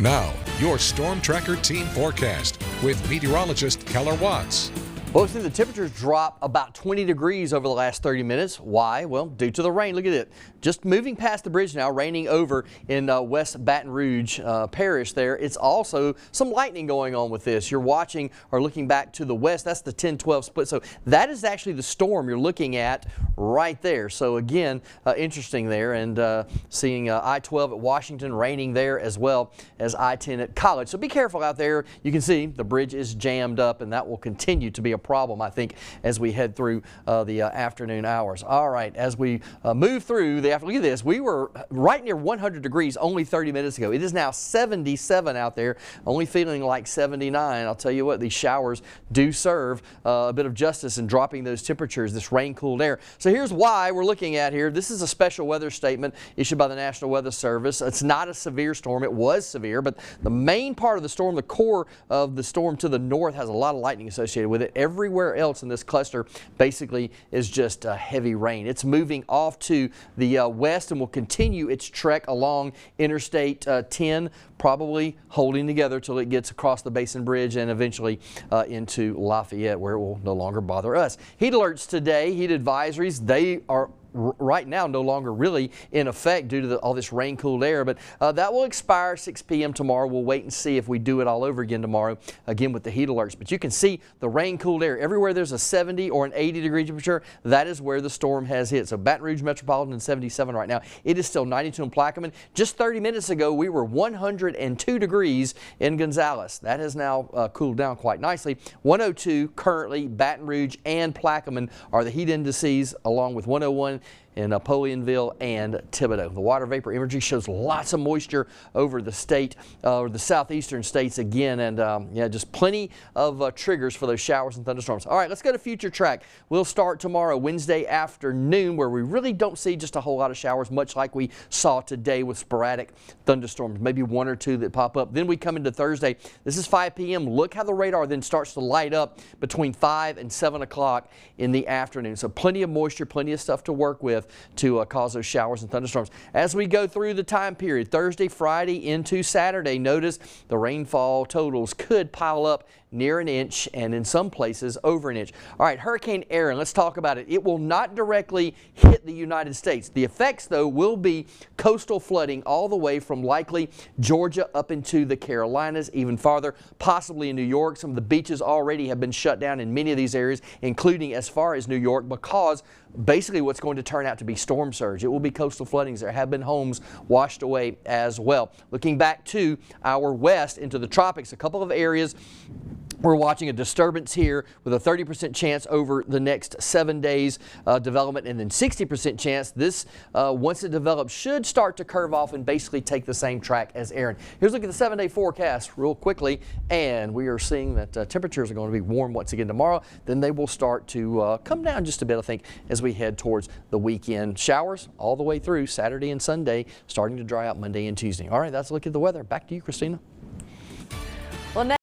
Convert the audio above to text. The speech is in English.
Now, your Storm Tracker team forecast with meteorologist Keller Watts. Well, we've seen the temperatures drop about 20 degrees over the last 30 minutes. Why? Well, due to the rain. Look at it. Just moving past the bridge now, raining over in West Baton Rouge Parish there. It's also some lightning going on with this. You're watching or looking back to the west. That's the 10-12 split. So that is actually the storm you're looking at right there. So again, interesting there. And seeing I-12 at Washington raining there as well as I-10 at College. So be careful out there. You can see the bridge is jammed up, and that will continue to be a problem, I think, as we head through the afternoon hours. All right, as we move through the afternoon, look at this. We were right near 100 degrees only 30 minutes ago. It is now 77 out there, only feeling like 79. I'll tell you what, these showers do serve a bit of justice in dropping those temperatures, this rain-cooled air. So here's why we're looking at here. This is a special weather statement issued by the National Weather Service. It's not a severe storm. It was severe, but the main part of the storm, the core of the storm to the north, has a lot of lightning associated with it. Everywhere else in this cluster basically is just heavy rain. It's moving off to the west and will continue its trek along Interstate 10, probably holding together till it gets across the Basin Bridge and eventually into Lafayette, where it will no longer bother us. Heat alerts today, heat advisories, they are right now no longer really in effect due to all this rain-cooled air, but that will expire 6 p.m. tomorrow. We'll wait and see if we do it all over again tomorrow, again with the heat alerts. But you can see the rain-cooled air. Everywhere there's a 70 or an 80-degree temperature, that is where the storm has hit. So Baton Rouge Metropolitan 77 right now. It is still 92 in Plaquemine. Just 30 minutes ago, we were 102 degrees in Gonzales. That has now cooled down quite nicely. 102 currently. Baton Rouge and Plaquemine are the heat indices, along with 101 in Napoleonville and Thibodaux. The water vapor imagery shows lots of moisture over the state, or the southeastern states again, and yeah, just plenty of triggers for those showers and thunderstorms. All right, let's go to future track. We'll start tomorrow, Wednesday afternoon, where we really don't see just a whole lot of showers, much like we saw today with sporadic thunderstorms, maybe one or two that pop up. Then we come into Thursday. This is 5 p.m. Look how the radar then starts to light up between 5 and 7 o'clock in the afternoon. So plenty of moisture, plenty of stuff to work with to cause those showers and thunderstorms. As we go through the time period, Thursday, Friday into Saturday, notice the rainfall totals could pile up near an inch and in some places over an inch. All right, Hurricane Erin, let's talk about it. It will not directly hit the United States. The effects, though, will be coastal flooding all the way from likely Georgia up into the Carolinas, even farther, possibly in New York. Some of the beaches already have been shut down in many of these areas, including as far as New York, because basically what's going to turn out to be storm surge. It will be coastal floodings. There have been homes washed away as well. Looking back to our west into the tropics, a couple of areas we're watching a disturbance here with a 30% chance over the next 7 days development, and then 60% chance this, once it develops, should start to curve off and basically take the same track as Erin. Here's a look at the 7-day forecast real quickly, and we are seeing that temperatures are going to be warm once again tomorrow. Then they will start to come down just a bit, I think, as we head towards the weekend. Showers all the way through Saturday and Sunday, starting to dry out Monday and Tuesday. All right, that's a look at the weather. Back to you, Christina. Well,